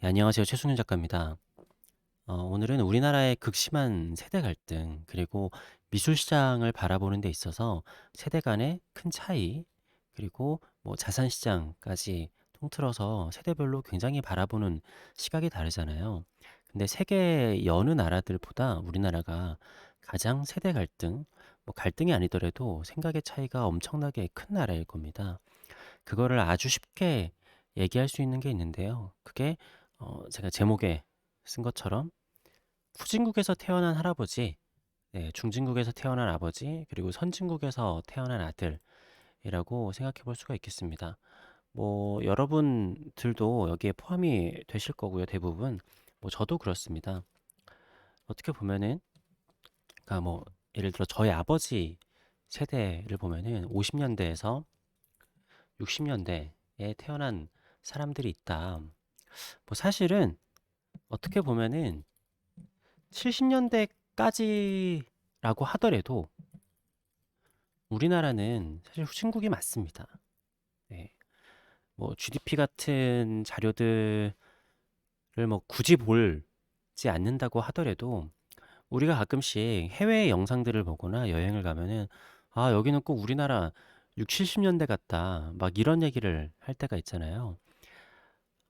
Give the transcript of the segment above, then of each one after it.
네, 안녕하세요. 최승윤 작가입니다. 오늘은 우리나라의 극심한 세대 갈등, 그리고 미술 시장을 바라보는 데 있어서 세대 간의 큰 차이, 그리고 뭐 자산 시장까지 통틀어서 세대별로 굉장히 바라보는 시각이 다르잖아요. 근데 세계 여느 나라들보다 우리나라가 가장 세대 갈등, 뭐 갈등이 아니더라도 생각의 차이가 엄청나게 큰 나라일 겁니다. 그거를 아주 쉽게 얘기할 수 있는 게 있는데요. 그게 제가 제목에 쓴 것처럼 후진국에서 태어난 할아버지, 네, 중진국에서 태어난 아버지, 그리고 선진국에서 태어난 아들이라고 생각해 볼 수가 있겠습니다. 뭐 여러분들도 여기에 포함이 되실 거고요. 대부분. 뭐 저도 그렇습니다. 어떻게 보면은 그러니까 뭐 예를 들어 저희 아버지 세대를 보면은 50년대에서 60년대에 태어난 사람들이 있다. 뭐 사실은 어떻게 보면은 70년대까지라고 하더라도 우리나라는 사실 후진국이 맞습니다. 네. 뭐 GDP 같은 자료들을 뭐 굳이 보지 않는다고 하더라도 우리가 가끔씩 해외 영상들을 보거나 여행을 가면은 아, 여기는 꼭 우리나라 6, 70년대 같다. 막 이런 얘기를 할 때가 있잖아요.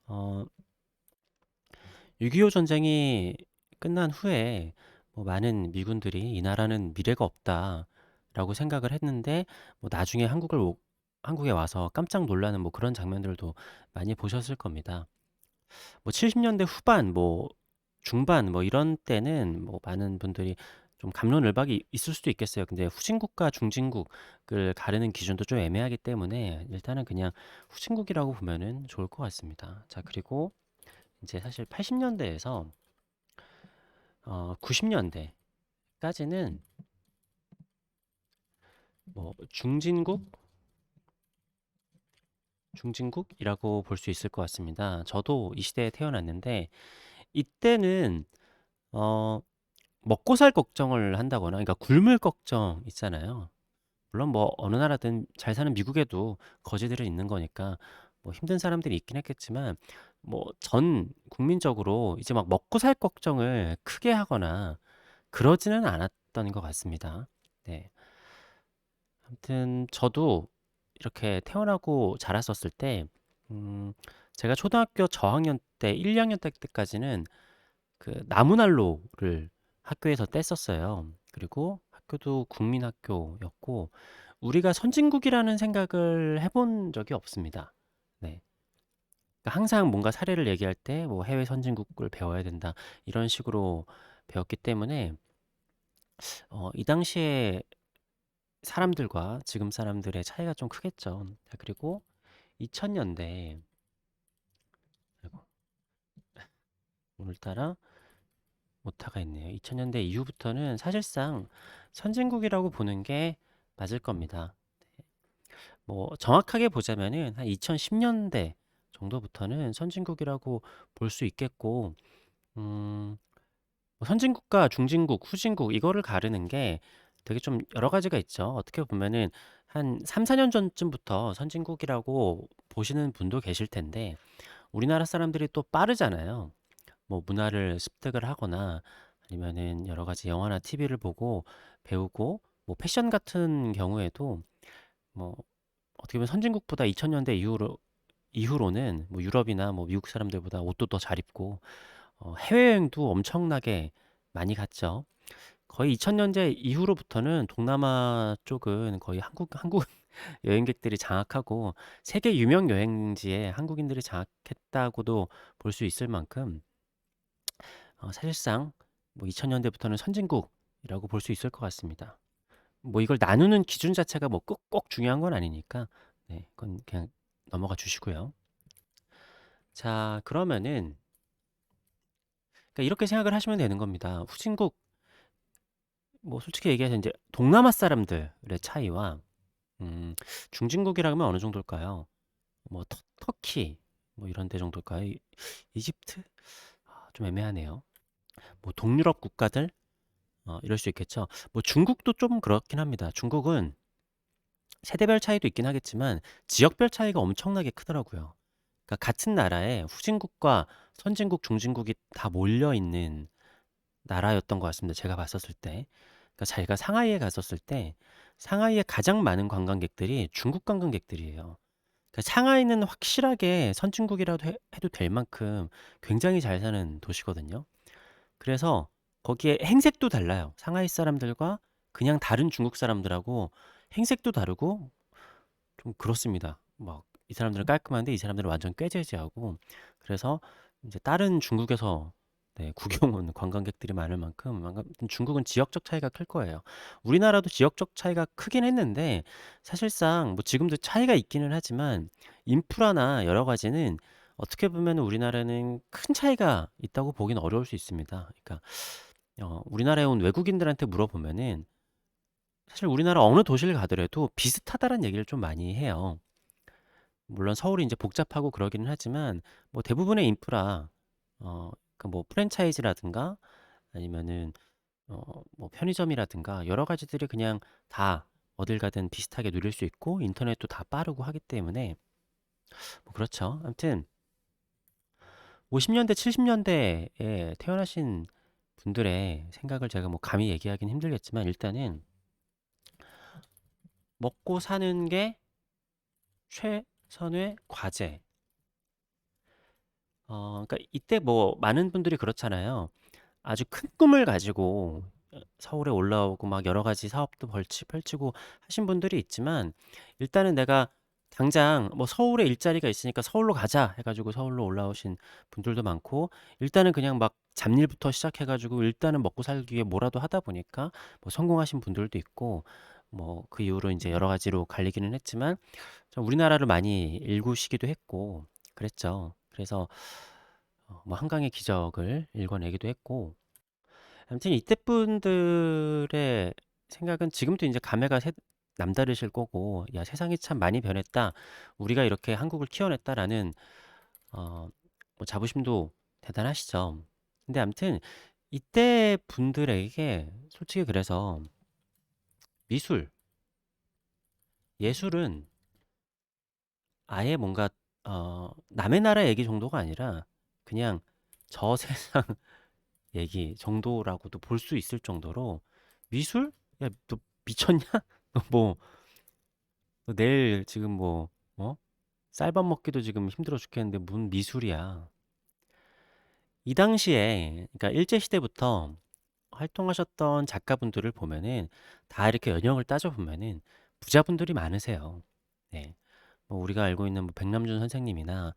어, 6.25 전쟁이 끝난 후에 뭐 많은 미군들이 이 나라는 미래가 없다라고 생각을 했는데 뭐 나중에 한국에 와서 깜짝 놀라는 뭐 그런 장면들도 많이 보셨을 겁니다. 뭐 70년대 후반 뭐 중반 뭐 이런 때는 뭐 많은 분들이 좀 갑론을박이 있을 수도 있겠어요. 근데 후진국과 중진국을 가르는 기준도 좀 애매하기 때문에 일단은 그냥 후진국이라고 보면은 좋을 것 같습니다. 자, 그리고 이제 사실 80년대에서 90년대까지는 뭐 중진국이라고 볼 수 있을 것 같습니다. 저도 이 시대에 태어났는데 이때는 어, 먹고 살 걱정을 한다거나, 그러니까 굶을 걱정 있잖아요. 물론 뭐 어느 나라든 잘 사는 미국에도 거지들은 있는 거니까 뭐 힘든 사람들이 있긴 했겠지만 뭐 전 국민적으로 이제 막 먹고 살 걱정을 크게 하거나 그러지는 않았던 것 같습니다. 네. 아무튼 저도 이렇게 태어나고 자랐었을 때 음, 제가 초등학교 저학년 때 1, 2학년 때까지는 그 나무난로를 학교에서 뗐었어요. 그리고 학교도 국민학교였고 우리가 선진국이라는 생각을 해본 적이 없습니다. 네. 그러니까 항상 뭔가 사례를 얘기할 때 뭐 해외 선진국을 배워야 된다 이런 식으로 배웠기 때문에 이 당시에 사람들과 지금 사람들의 차이가 좀 크겠죠. 자, 그리고 2000년대, 아이고, 오늘따라 오타가 있네요. 2000년대 이후부터는 사실상 선진국이라고 보는 게 맞을 겁니다. 뭐 정확하게 보자면은 한 2010년대 정도부터는 선진국이라고 볼 수 있겠고, 뭐 선진국과 중진국, 후진국 이거를 가르는 게 되게 좀 여러 가지가 있죠. 어떻게 보면은 한 3, 4년 전쯤부터 선진국이라고 보시는 분도 계실 텐데 우리나라 사람들이 또 빠르잖아요. 뭐 문화를 습득을 하거나 아니면은 여러 가지 영화나 TV를 보고 배우고 뭐 패션 같은 경우에도 뭐 어떻게 보면 선진국보다 2000년대 이후로는 뭐 유럽이나 뭐 미국 사람들보다 옷도 더 잘 입고 해외여행도 엄청나게 많이 갔죠. 거의 2000년대 이후로부터는 동남아 쪽은 거의 한국 여행객들이 장악하고 세계 유명 여행지에 한국인들이 장악했다고도 볼 수 있을 만큼 사실상 뭐 2000년대부터는 선진국이라고 볼 수 있을 것 같습니다. 뭐 이걸 나누는 기준 자체가 뭐 꼭 중요한 건 아니니까 네, 그건 그냥 넘어가 주시고요. 자, 그러면은 그러니까 이렇게 생각을 하시면 되는 겁니다. 후진국 뭐 솔직히 얘기해서 이제 동남아 사람들의 차이와 음, 중진국이라면 어느 정도일까요? 뭐 터키 뭐 이런 데 정도일까요? 이집트? 좀 애매하네요. 뭐 동유럽 국가들 이럴 수 있겠죠. 뭐 중국도 좀 그렇긴 합니다. 중국은 세대별 차이도 있긴 하겠지만 지역별 차이가 엄청나게 크더라고요. 그러니까 같은 나라에 후진국과 선진국, 중진국이 다 몰려 있는 나라였던 것 같습니다. 제가 봤었을 때. 그러니까 제가 상하이에 갔었을 때 상하이에 가장 많은 관광객들이 중국 관광객들이에요. 그러니까 상하이는 확실하게 선진국이라도 해도 될 만큼 굉장히 잘 사는 도시거든요. 그래서 거기에 행색도 달라요. 상하이 사람들과 그냥 다른 중국 사람들하고 행색도 다르고 좀 그렇습니다. 막 이 사람들은 깔끔한데 이 사람들은 완전 꾀재재하고, 그래서 이제 다른 중국에서 네, 구경 온 관광객들이 많을 만큼 중국은 지역적 차이가 클 거예요. 우리나라도 지역적 차이가 크긴 했는데 사실상 뭐 지금도 차이가 있기는 하지만 인프라나 여러 가지는 어떻게 보면 우리나라는 큰 차이가 있다고 보긴 어려울 수 있습니다. 그러니까 우리나라에 온 외국인들한테 물어보면은 사실 우리나라 어느 도시를 가더라도 비슷하다는 얘기를 좀 많이 해요. 물론 서울이 이제 복잡하고 그러기는 하지만 뭐 대부분의 인프라, 그 뭐 프랜차이즈라든가 아니면은 뭐 편의점이라든가 여러 가지들이 그냥 다 어딜 가든 비슷하게 누릴 수 있고 인터넷도 다 빠르고 하기 때문에 뭐 그렇죠. 아무튼 50년대, 70년대에 태어나신 분들의 생각을 제가 뭐 감히 얘기하기는 힘들겠지만 일단은 먹고 사는 게 최선의 과제. 그러니까 이때 뭐 많은 분들이 그렇잖아요. 아주 큰 꿈을 가지고 서울에 올라오고 막 여러 가지 사업도 펼치고 하신 분들이 있지만 일단은 내가 당장 뭐 서울에 일자리가 있으니까 서울로 가자 해가지고 서울로 올라오신 분들도 많고 일단은 그냥 막 잡일부터 시작해가지고 일단은 먹고 살기 위해 뭐라도 하다 보니까 뭐 성공하신 분들도 있고 뭐 그 이후로 이제 여러 가지로 갈리기는 했지만 좀 우리나라를 많이 일구시기도 했고 그랬죠. 그래서 뭐 한강의 기적을 일궈내기도 했고 아무튼 이때 분들의 생각은 지금도 이제 감회가 남다르실 거고 야 세상이 참 많이 변했다. 우리가 이렇게 한국을 키워냈다라는 뭐 자부심도 대단하시죠. 근데 아무튼 이때 분들에게 솔직히 그래서 미술, 예술은 아예 뭔가 남의 나라 얘기 정도가 아니라 그냥 저 세상 얘기 정도라고도 볼 수 있을 정도로 미술? 야, 너 미쳤냐? 너 뭐, 너 내일 지금 뭐, 쌀밥 먹기도 지금 힘들어 죽겠는데 무슨 미술이야. 이 당시에, 그러니까 일제시대부터 활동하셨던 작가분들을 보면은 다 이렇게 연령을 따져보면은 부자분들이 많으세요. 네. 뭐 우리가 알고 있는 뭐 백남준 선생님이나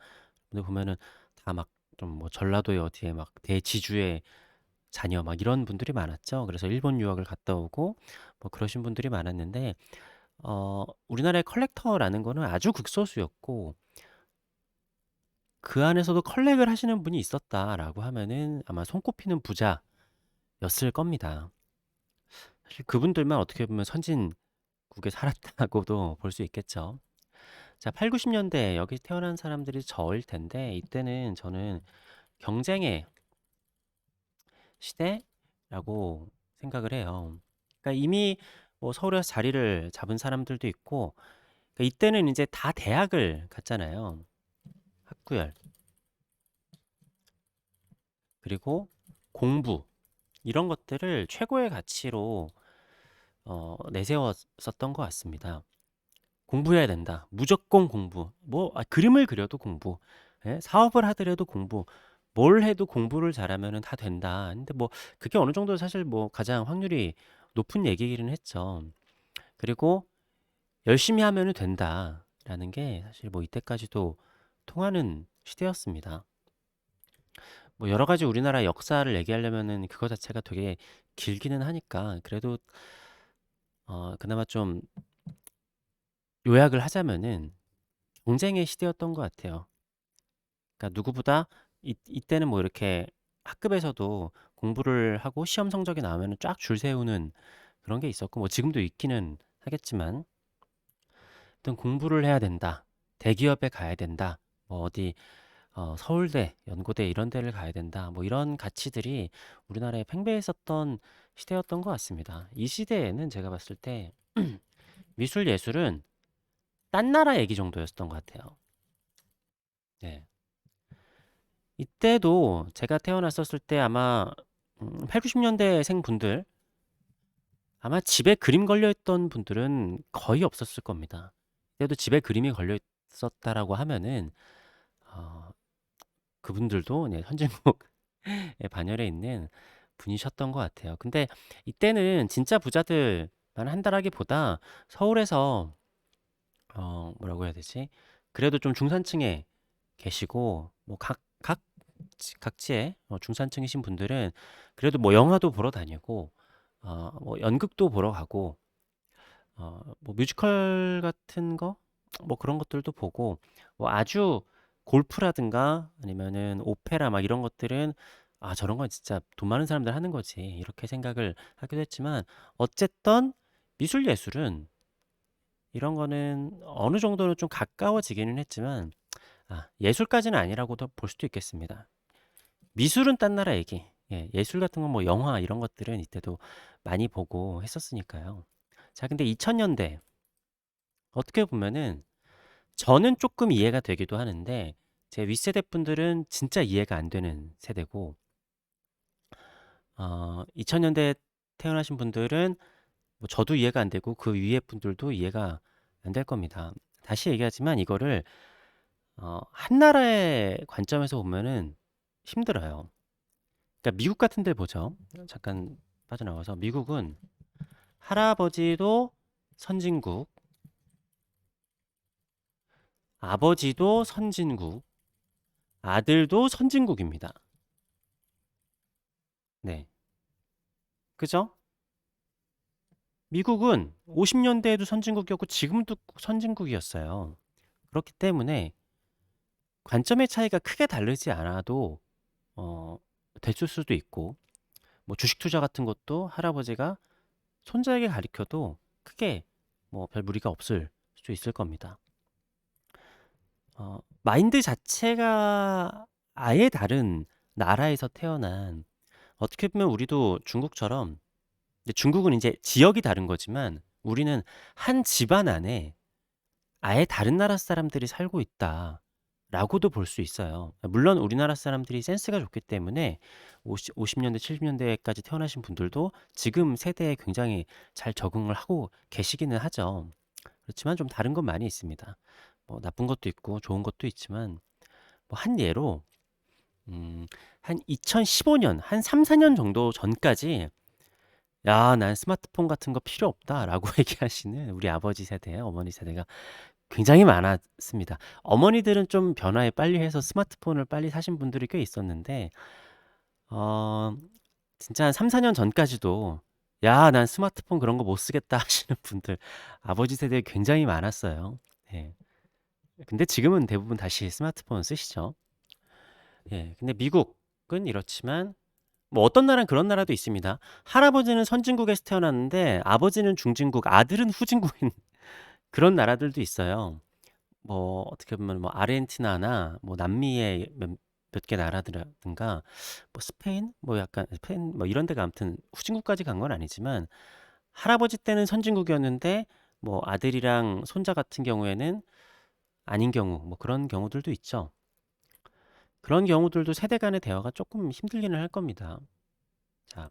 근데 보면은 다 막 좀 뭐 전라도에 어디에 막 대지주의 자녀 막 이런 분들이 많았죠. 그래서 일본 유학을 갔다 오고 뭐 그러신 분들이 많았는데 우리나라의 컬렉터라는 거는 아주 극소수였고 그 안에서도 컬렉을 하시는 분이 있었다라고 하면은 아마 손꼽히는 부자였을 겁니다. 사실 그분들만 어떻게 보면 선진국에 살았다고도 볼 수 있겠죠. 자, 8, 90년대 여기 태어난 사람들이 저일 텐데 이때는 저는 경쟁의 시대라고 생각을 해요. 그러니까 이미 뭐 서울에서 자리를 잡은 사람들도 있고 그러니까 이때는 이제 다 대학을 갔잖아요. 학구열 그리고 공부 이런 것들을 최고의 가치로 내세웠었던 것 같습니다. 공부해야 된다. 무조건 공부. 뭐 그림을 그려도 공부. 예? 사업을 하더라도 공부. 뭘 해도 공부를 잘하면 다 된다. 근데 뭐 그게 어느 정도 사실 뭐 가장 확률이 높은 얘기기는 했죠. 그리고 열심히 하면 된다라는 게 사실 뭐 이때까지도 통하는 시대였습니다. 뭐 여러 가지 우리나라 역사를 얘기하려면은 그거 자체가 되게 길기는 하니까 그래도 그나마 좀 요약을 하자면은 경쟁의 시대였던 것 같아요. 그러니까 누구보다 이때는 뭐 이렇게 학급에서도 공부를 하고 시험 성적이 나오면 쫙 줄 세우는 그런 게 있었고 뭐 지금도 있기는 하겠지만 어떤 공부를 해야 된다. 대기업에 가야 된다. 뭐 어디 서울대, 연고대 이런 데를 가야 된다. 뭐 이런 가치들이 우리나라에 팽배했었던 시대였던 것 같습니다. 이 시대에는 제가 봤을 때 미술 예술은 딴 나라 얘기 정도였던 것 같아요. 네. 이때도 제가 태어났었을 때 아마 8, 90년대생 분들, 아마 집에 그림 걸려 있던 분들은 거의 없었을 겁니다. 그래도 집에 그림이 걸려 있었다라고 하면은 어, 그분들도 네, 선진국에 반열에 있는 분이셨던 것 같아요. 근데 이때는 진짜 부자들만 한다라기보다 서울에서 뭐라고 해야 되지? 그래도 좀 중산층에 계시고 뭐 각지의 중산층이신 분들은 그래도 뭐 영화도 보러 다니고 뭐 연극도 보러 가고 뭐 뮤지컬 같은 거 뭐 그런 것들도 보고 뭐 아주 골프라든가 아니면은 오페라 막 이런 것들은 아 저런 건 진짜 돈 많은 사람들 하는 거지 이렇게 생각을 하기도 했지만 어쨌든 미술 예술은 이런 거는 어느 정도는 좀 가까워지기는 했지만 예술까지는 아니라고도 볼 수도 있겠습니다. 미술은 딴 나라 얘기. 예, 예술 같은 건 뭐 영화 이런 것들은 이때도 많이 보고 했었으니까요. 자, 근데 2000년대 어떻게 보면은 저는 조금 이해가 되기도 하는데 제 윗세대 분들은 진짜 이해가 안 되는 세대고 2000년대 태어나신 분들은 뭐 저도 이해가 안 되고 그 위에 분들도 이해가 안 될 겁니다. 다시 얘기하지만 이거를 한 나라의 관점에서 보면은 힘들어요. 그러니까 미국 같은 데 보죠. 잠깐 빠져나와서 미국은 할아버지도 선진국, 아버지도 선진국, 아들도 선진국입니다. 네. 그죠? 미국은 50년대에도 선진국이었고 지금도 선진국이었어요. 그렇기 때문에 관점의 차이가 크게 다르지 않아도 됐을 수도 있고 뭐 주식 투자 같은 것도 할아버지가 손자에게 가르쳐도 크게 뭐 별 무리가 없을 수 있을 겁니다. 마인드 자체가 아예 다른 나라에서 태어난 어떻게 보면 우리도 중국처럼 근데 중국은 이제 지역이 다른 거지만 우리는 한 집안 안에 아예 다른 나라 사람들이 살고 있다라고도 볼 수 있어요. 물론 우리나라 사람들이 센스가 좋기 때문에 50년대, 70년대까지 태어나신 분들도 지금 세대에 굉장히 잘 적응을 하고 계시기는 하죠. 그렇지만 좀 다른 건 많이 있습니다. 뭐 나쁜 것도 있고 좋은 것도 있지만 뭐 한 예로 한 2015년 한 3, 4년 정도 전까지 야, 난 스마트폰 같은 거 필요 없다라고 얘기하시는 우리 아버지 세대, 어머니 세대가 굉장히 많았습니다. 어머니들은 좀 변화에 빨리 해서 스마트폰을 빨리 사신 분들이 꽤 있었는데, 어, 진짜 한 3, 4년 전까지도 야, 난 스마트폰 그런 거 못 쓰겠다 하시는 분들, 아버지 세대에 굉장히 많았어요. 예. 근데 지금은 대부분 다시 스마트폰 쓰시죠. 예. 근데 미국은 이렇지만 뭐 어떤 나라는 그런 나라도 있습니다. 할아버지는 선진국에서 태어났는데 아버지는 중진국, 아들은 후진국인 그런 나라들도 있어요. 뭐 어떻게 보면 뭐 아르헨티나나 뭐 남미의 몇 개 나라들라든가 뭐 스페인 뭐 약간 스페인 뭐 이런 데가 아무튼 후진국까지 간 건 아니지만 할아버지 때는 선진국이었는데 뭐 아들이랑 손자 같은 경우에는 아닌 경우 뭐 그런 경우들도 있죠. 그런 경우들도 세대 간의 대화가 조금 힘들기는 할 겁니다. 자,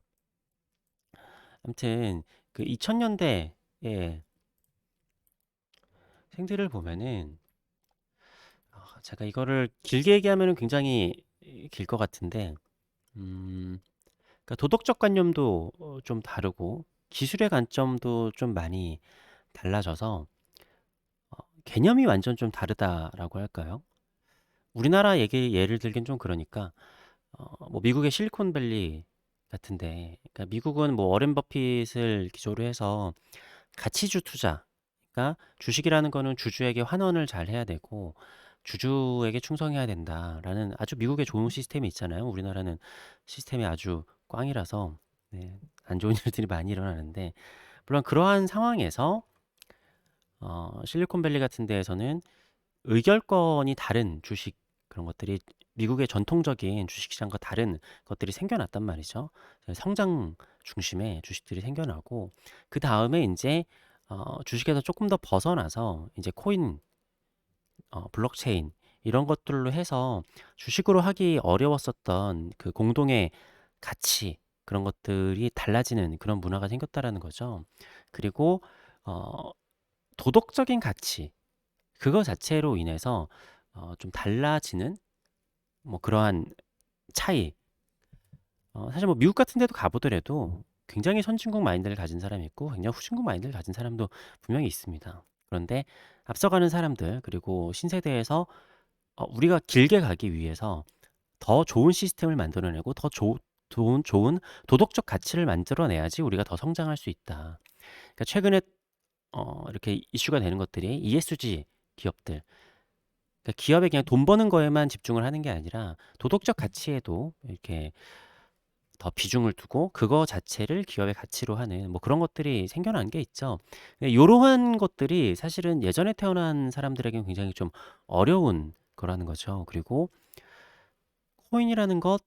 아무튼 그 2000년대에 생들을 보면은 제가 이거를 길게 얘기하면은 굉장히 길 것 같은데 그러니까 도덕적 관념도 좀 다르고 기술의 관점도 좀 많이 달라져서 개념이 완전 좀 다르다라고 할까요? 우리나라 예를 들긴 좀 그러니까 뭐 미국의 실리콘밸리 같은데 그러니까 미국은 뭐 워렌 버핏을 기조로 해서 가치주 투자 그러니까 주식이라는 거는 주주에게 환원을 잘 해야 되고 주주에게 충성해야 된다라는 아주 미국의 좋은 시스템이 있잖아요. 우리나라는 시스템이 아주 꽝이라서 네, 안 좋은 일들이 많이 일어나는데 물론 그러한 상황에서 실리콘밸리 같은 데에서는 의결권이 다른 주식 그런 것들이 미국의 전통적인 주식시장과 다른 것들이 생겨났단 말이죠. 성장 중심의 주식들이 생겨나고 그 다음에 이제 주식에서 조금 더 벗어나서 이제 코인, 블록체인 이런 것들로 해서 주식으로 하기 어려웠었던 그 공동의 가치, 그런 것들이 달라지는 그런 문화가 생겼다라는 거죠. 그리고 어 도덕적인 가치, 그거 자체로 인해서 좀 달라지는 뭐 그러한 차이. 사실 뭐 미국 같은 데도 가 보더라도 굉장히 선진국 마인드를 가진 사람이 있고 굉장히 후진국 마인드를 가진 사람도 분명히 있습니다. 그런데 앞서가는 사람들, 그리고 신세대에서 우리가 길게 가기 위해서 더 좋은 시스템을 만들어내고 더 좋은 도덕적 가치를 만들어내야지 우리가 더 성장할 수 있다. 그러니까 최근에 이렇게 이슈가 되는 것들이 ESG 기업들, 그러니까 기업에 그냥 돈 버는 거에만 집중을 하는 게 아니라 도덕적 가치에도 이렇게 더 비중을 두고 그거 자체를 기업의 가치로 하는 뭐 그런 것들이 생겨난 게 있죠. 이러한 것들이 사실은 예전에 태어난 사람들에게는 굉장히 좀 어려운 거라는 거죠. 그리고 코인이라는 것,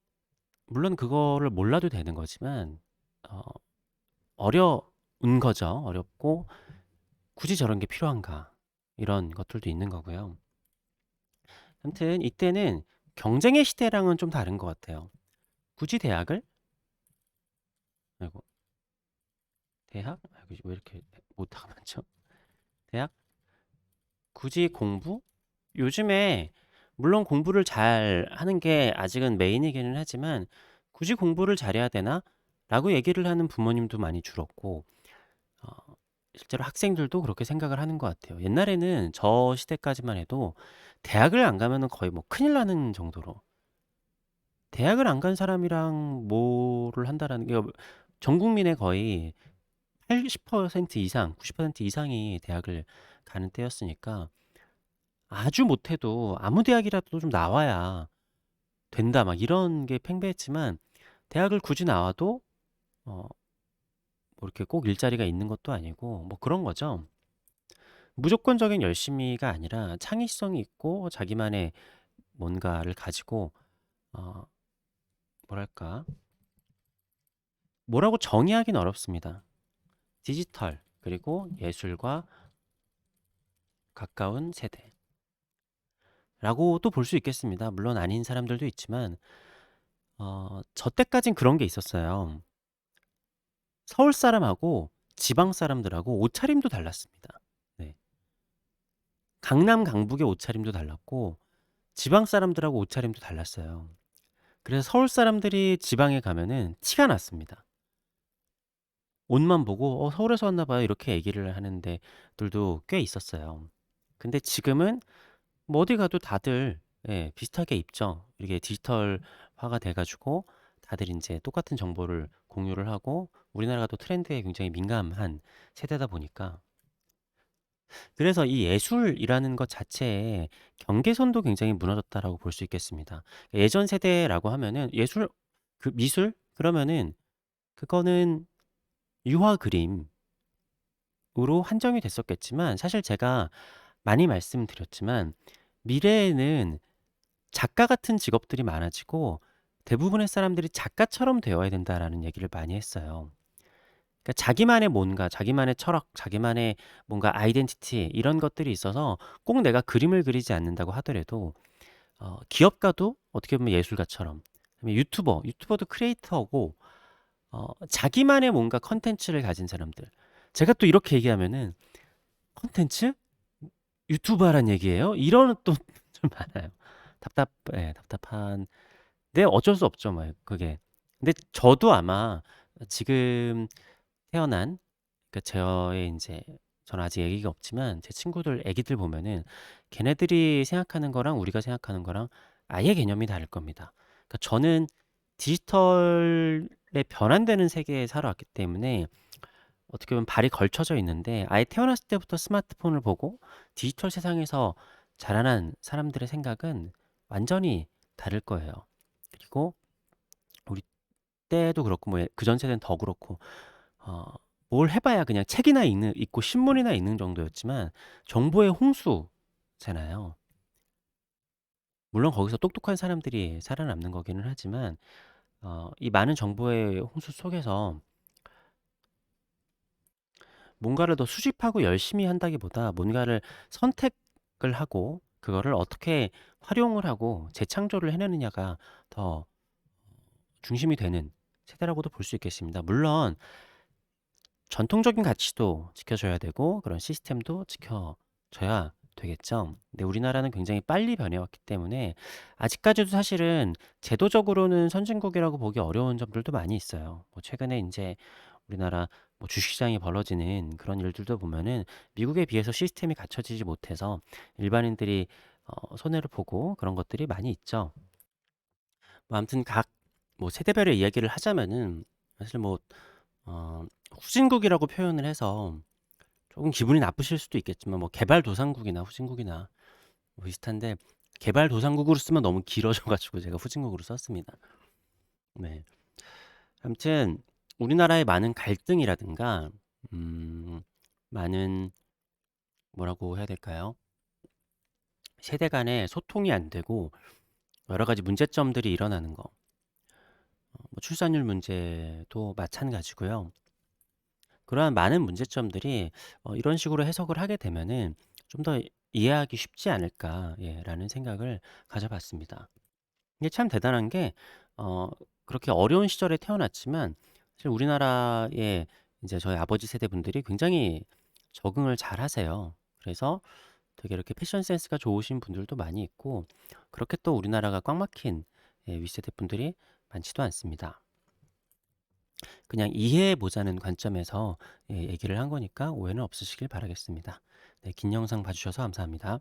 물론 그거를 몰라도 되는 거지만 어, 어려운 거죠. 어렵고 굳이 저런 게 필요한가, 이런 것들도 있는 거고요. 아무튼 이때는 경쟁의 시대랑은 좀 다른 것 같아요. 굳이 대학을, 아이고, 대학? 아이고, 왜 이렇게 못하가 많죠? 대학? 굳이 공부? 요즘에 물론 공부를 잘 하는 게 아직은 메인이기는 하지만 굳이 공부를 잘해야 되나? 라고 얘기를 하는 부모님도 많이 줄었고, 어, 실제로 학생들도 그렇게 생각을 하는 것 같아요. 옛날에는 저 시대까지만 해도 대학을 안 가면은 거의 뭐 큰일 나는 정도로, 대학을 안 간 사람이랑 뭐를 한다라는 게 전 국민의 거의 80% 이상, 90% 이상이 대학을 가는 때였으니까 아주 못해도 아무 대학이라도 좀 나와야 된다, 막 이런 게 팽배했지만 대학을 굳이 나와도 뭐 이렇게 꼭 일자리가 있는 것도 아니고 뭐 그런 거죠. 무조건적인 열심히가 아니라 창의성이 있고 자기만의 뭔가를 가지고 어, 뭐랄까, 뭐라고 정의하기는 어렵습니다. 디지털 그리고 예술과 가까운 세대라고도 볼 수 있겠습니다. 물론 아닌 사람들도 있지만 저 때까진 그런 게 있었어요. 서울 사람하고 지방 사람들하고 옷차림도 달랐습니다. 네. 강남 강북의 옷차림도 달랐고 지방 사람들하고 옷차림도 달랐어요. 그래서 서울 사람들이 지방에 가면은 티가 났습니다. 옷만 보고 서울에서 왔나 봐요, 이렇게 얘기를 하는 데들도 꽤 있었어요. 근데 지금은 뭐 어디 가도 다들 비슷하게 입죠. 이게 디지털화가 돼 가지고 다들 인제 똑같은 정보를 공유를 하고 우리나라가 또 트렌드에 굉장히 민감한 세대다 보니까, 그래서 이 예술이라는 것 자체의 경계선도 굉장히 무너졌다라고 볼 수 있겠습니다. 예전 세대라고 하면은 예술, 그 미술 그러면은 그거는 유화 그림으로 한정이 됐었겠지만, 사실 제가 많이 말씀드렸지만 미래에는 작가 같은 직업들이 많아지고 대부분의 사람들이 작가처럼 되어야 된다라는 얘기를 많이 했어요. 그러니까 자기만의 뭔가, 자기만의 철학, 자기만의 뭔가 아이덴티티, 이런 것들이 있어서 꼭 내가 그림을 그리지 않는다고 하더라도 기업가도 어떻게 보면 예술가처럼, 그다음에 유튜버도 크리에이터고 자기만의 뭔가 컨텐츠를 가진 사람들. 제가 또 이렇게 얘기하면은 컨텐츠? 유튜브 하란 얘기예요? 이런 또 좀 많아요. 답답한. 네, 어쩔 수 없죠, 뭐 그게. 근데 저도 아마 지금 태어난, 그 저의 인제, 저는 아직 아기가 없지만 제 친구들 애기들 보면은 걔네들이 생각하는 거랑 우리가 생각하는 거랑 아예 개념이 다를 겁니다. 그러니까 저는 디지털에 변환되는 세계에 살아왔기 때문에 어떻게 보면 발이 걸쳐져 있는데, 아예 태어났을 때부터 스마트폰을 보고 디지털 세상에서 자라난 사람들의 생각은 완전히 다를 거예요. 그리고 우리 때도 그렇고 뭐 그전 세대는 더 그렇고 어 뭘 해 봐야 그냥 책이나 읽고 신문이나 읽는 정도였지만 정보의 홍수잖아요. 물론 거기서 똑똑한 사람들이 살아남는 거기는 하지만 이 많은 정보의 홍수 속에서 뭔가를 더 수집하고 열심히 한다기보다 뭔가를 선택을 하고 그거를 어떻게 활용을 하고 재창조를 해내느냐가 더 중심이 되는 세대라고도 볼 수 있겠습니다. 물론 전통적인 가치도 지켜줘야 되고 그런 시스템도 지켜져야 되겠죠. 근데 우리나라는 굉장히 빨리 변해왔기 때문에 아직까지도 사실은 제도적으로는 선진국이라고 보기 어려운 점들도 많이 있어요. 뭐 최근에 이제 우리나라 뭐 주식시장이 벌어지는 그런 일들도 보면은 미국에 비해서 시스템이 갖춰지지 못해서 일반인들이 손해를 보고 그런 것들이 많이 있죠. 뭐 아무튼 각 뭐 세대별의 이야기를 하자면은 사실 뭐 후진국이라고 표현을 해서 조금 기분이 나쁘실 수도 있겠지만 뭐 개발도상국이나 후진국이나 뭐 비슷한데 개발도상국으로 쓰면 너무 길어져 가지고 제가 후진국으로 썼습니다. 네. 아무튼 우리나라의 많은 갈등이라든가 많은 뭐라고 해야 될까요? 세대 간의 소통이 안 되고 여러 가지 문제점들이 일어나는 거. 뭐 출산율 문제도 마찬가지고요. 그러한 많은 문제점들이 이런 식으로 해석을 하게 되면은 좀 더 이해하기 쉽지 않을까, 예, 라는 생각을 가져봤습니다. 이게 참 대단한 게 그렇게 어려운 시절에 태어났지만 사실 우리나라의 이제 저희 아버지 세대 분들이 굉장히 적응을 잘 하세요. 그래서 되게 이렇게 패션 센스가 좋으신 분들도 많이 있고 그렇게 또 우리나라가 꽉 막힌, 예, 윗세대 분들이 많지도 않습니다. 그냥 이해해 보자는 관점에서, 예, 얘기를 한 거니까 오해는 없으시길 바라겠습니다. 네, 긴 영상 봐주셔서 감사합니다.